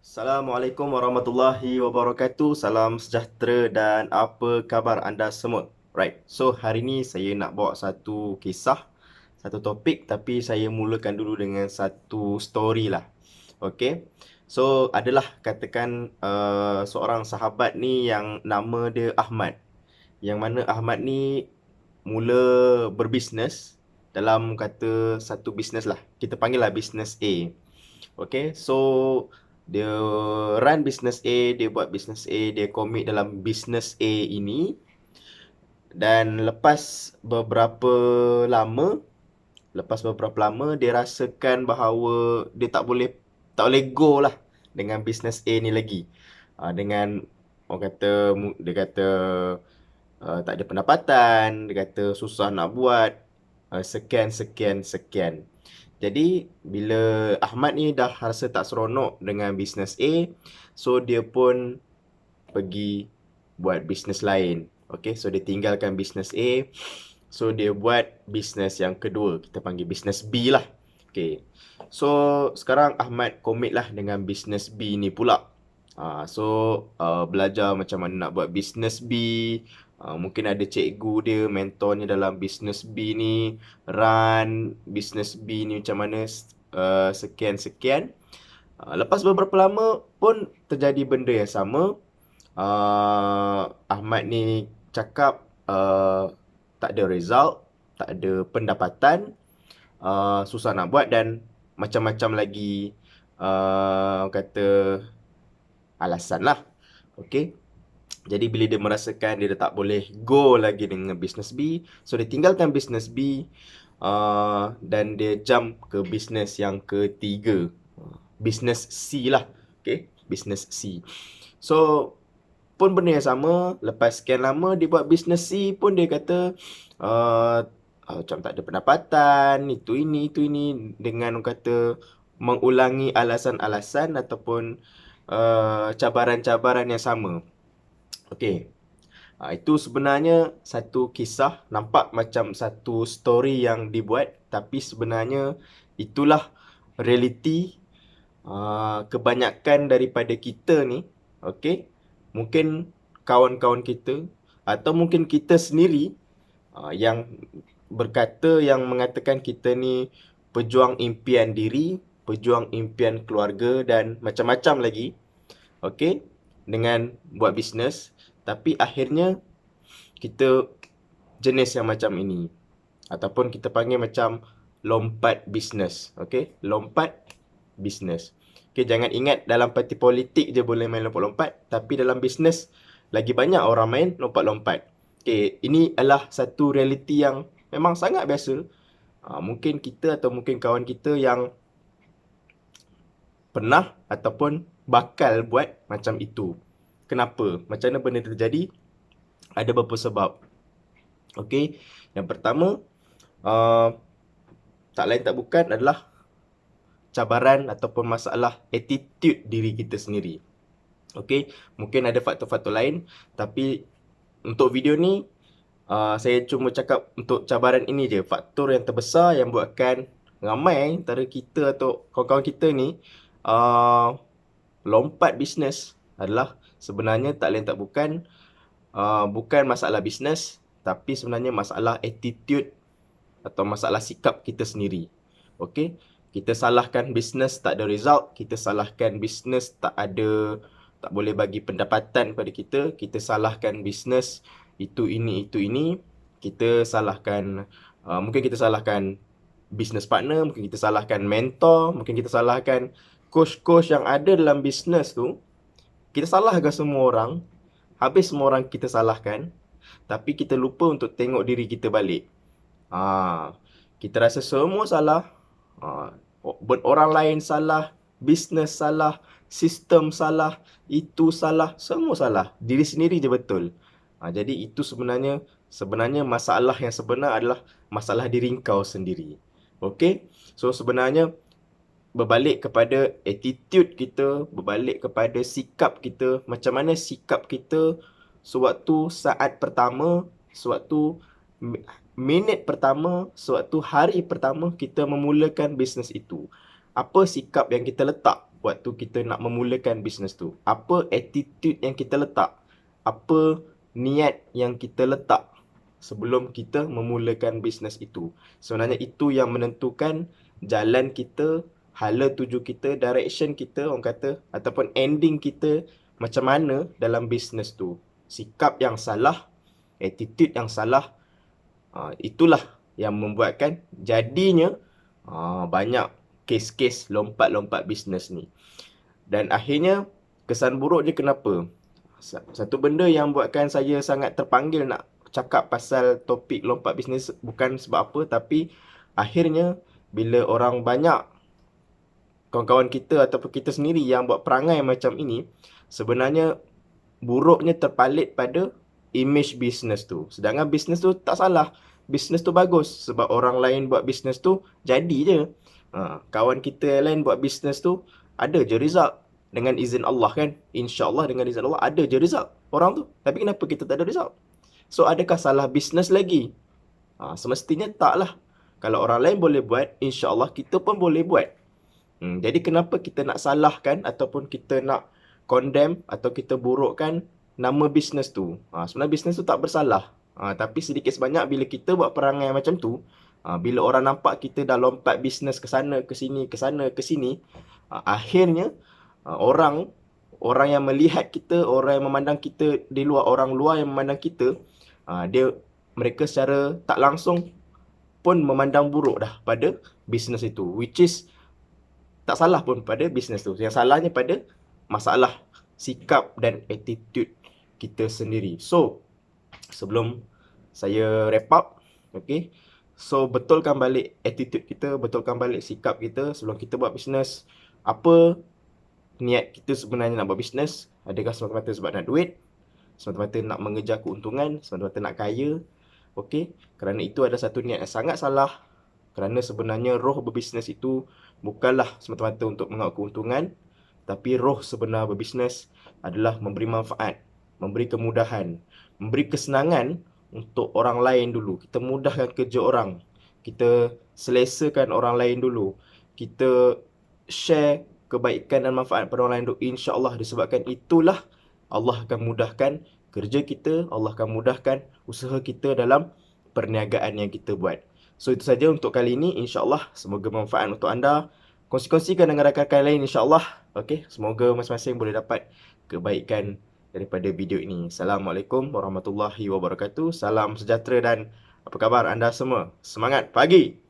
Assalamualaikum warahmatullahi wabarakatuh. Salam sejahtera dan apa khabar anda semua? Right. So hari ni saya nak bawa satu kisah, satu topik, tapi saya mulakan dulu dengan satu story lah. Okay. So adalah katakan seorang sahabat ni yang nama dia Ahmad. Yang mana Ahmad ni mula berbisnes dalam kata satu bisnes lah. Kita panggil lah bisnes A. Okay, so dia run business A, dia buat business A, dia commit dalam business A ini. Dan lama, lepas beberapa lama dia rasakan bahawa dia tak boleh go lah dengan business A ni lagi. Dengan orang kata dia kata tak ada pendapatan, dia kata susah nak buat, sekian. Jadi bila Ahmad ni dah rasa tak seronok dengan bisnes A, so dia pun pergi buat bisnes lain. Okay, so dia tinggalkan bisnes A, so dia buat bisnes yang kedua, kita panggil bisnes B lah. Okay, so sekarang Ahmad commit lah dengan bisnes B ni pula. Belajar macam mana nak buat bisnes B. Mungkin ada cikgu dia, mentornya dalam bisnes B ni, run bisnes B ni macam mana, sekian. Lepas beberapa lama pun terjadi benda yang sama. Ahmad ni cakap tak ada result, tak ada pendapatan, susah nak buat dan macam-macam lagi kata alasan lah. Okay. Jadi bila dia merasakan dia dah tak boleh go lagi dengan business B, so dia tinggalkan business B dan dia jump ke business yang ketiga, business C lah. Okay, business C. So pun benda yang sama, lepas sekian lama dia buat business C pun dia kata macam tak ada pendapatan, itu ini dengan orang kata mengulangi alasan-alasan ataupun cabaran-cabaran yang sama. Okey. Itu sebenarnya satu kisah, nampak macam satu story yang dibuat, tapi sebenarnya itulah realiti kebanyakan daripada kita ni. Okey. Mungkin kawan-kawan kita atau mungkin kita sendiri yang yang mengatakan kita ni pejuang impian diri, pejuang impian keluarga dan macam-macam lagi. Okey, dengan buat bisnes, tapi akhirnya kita jenis yang macam ini, ataupun kita panggil macam lompat bisnes. Okey, lompat bisnes. Okey, jangan ingat dalam parti politik je boleh main lompat-lompat, tapi dalam bisnes lagi banyak orang main lompat-lompat. Okey, ini adalah satu realiti yang memang sangat biasa. Mungkin kita atau mungkin kawan kita yang pernah ataupun bakal buat macam itu. Kenapa? Macam mana benda terjadi? Ada beberapa sebab. Okey, yang pertama, tak lain tak bukan adalah cabaran ataupun masalah attitude diri kita sendiri. Okey, mungkin ada faktor-faktor lain, tapi untuk video ni saya cuma cakap untuk cabaran ini je, faktor yang terbesar yang buatkan ramai antara kita atau kawan-kawan kita ni lompat bisnes adalah sebenarnya tak lain tak bukan bukan masalah bisnes, tapi sebenarnya masalah attitude atau masalah sikap kita sendiri. Okey, kita salahkan bisnes tak ada result, kita salahkan bisnes tak boleh bagi pendapatan pada kita, kita salahkan bisnes itu ini, kita salahkan mungkin kita salahkan business partner, mungkin kita salahkan mentor, mungkin kita salahkan coach-coach yang ada dalam bisnes tu. Kita salahkan semua orang, habis semua orang kita salahkan, tapi kita lupa untuk tengok diri kita balik. Kita rasa semua salah, orang lain salah, bisnes salah, sistem salah, itu salah, semua salah. Diri sendiri je betul. Jadi itu sebenarnya masalah yang sebenar adalah masalah diri kau sendiri. Okey? So sebenarnya berbalik kepada attitude kita, berbalik kepada sikap kita. Macam mana sikap kita sewaktu saat pertama, sewaktu minit pertama, sewaktu hari pertama kita memulakan bisnes itu. Apa sikap yang kita letak? waktu kita nak memulakan bisnes tu. Apa attitude yang kita letak? Apa niat yang kita letak sebelum kita memulakan bisnes itu? Sebenarnya itu yang menentukan jalan kita, hala tuju kita, direction kita orang kata, ataupun ending kita macam mana dalam bisnes tu. Sikap yang salah, attitude yang salah, itulah yang membuatkan jadinya banyak kes-kes lompat-lompat bisnes ni. Dan akhirnya kesan buruk dia kenapa? Satu benda yang buatkan saya sangat terpanggil nak cakap pasal topik lompat bisnes bukan sebab apa, tapi akhirnya bila orang banyak, kawan-kawan kita ataupun kita sendiri yang buat perangai macam ini, sebenarnya buruknya terpalit pada image bisnes tu. Sedangkan bisnes tu tak salah. Bisnes tu bagus sebab orang lain buat bisnes tu jadi je. Kawan kita yang lain buat bisnes tu ada je result dengan izin Allah kan. InsyaAllah dengan izin Allah ada je result orang tu. Tapi kenapa kita tak ada result? So adakah salah bisnes lagi? Semestinya taklah. Kalau orang lain boleh buat, insyaAllah kita pun boleh buat. Jadi kenapa kita nak salahkan ataupun kita nak condemn atau kita burukkan nama bisnes tu? Sebenarnya bisnes tu tak bersalah. Tapi sedikit sebanyak bila kita buat perangai macam tu, bila orang nampak kita dah lompat bisnes ke sana, ke sini, ke sana, ke sini, akhirnya orang yang melihat kita, orang yang memandang kita di luar, orang luar yang memandang kita, mereka secara tak langsung pun memandang buruk dah pada bisnes itu, which is tak salah pun pada bisnes tu. Yang salahnya pada masalah sikap dan attitude kita sendiri. So, sebelum saya wrap up, okay, so betulkan balik attitude kita, betulkan balik sikap kita sebelum kita buat bisnes. Apa niat kita sebenarnya nak buat bisnes? Adakah semata-mata sebab nak duit? Semata-mata nak mengejar keuntungan? Semata-mata nak kaya? Okay, kerana itu ada satu niat yang sangat salah. Kerana sebenarnya roh berbisnes itu bukanlah semata-mata untuk mengaut keuntungan, tapi roh sebenar berbisnes adalah memberi manfaat, memberi kemudahan, memberi kesenangan untuk orang lain dulu. Kita mudahkan kerja orang, kita selesakan orang lain dulu, kita share kebaikan dan manfaat pada orang lain dulu. InsyaAllah disebabkan itulah Allah akan mudahkan kerja kita, Allah akan mudahkan usaha kita dalam perniagaan yang kita buat. So itu saja untuk kali ini, insyaAllah semoga manfaat untuk anda. Kongsi-kongsikan dengan rakan-rakan lain insyaAllah. Okay, semoga masing-masing boleh dapat kebaikan daripada video ini. Assalamualaikum warahmatullahi wabarakatuh. Salam sejahtera dan apa khabar anda semua? Semangat pagi!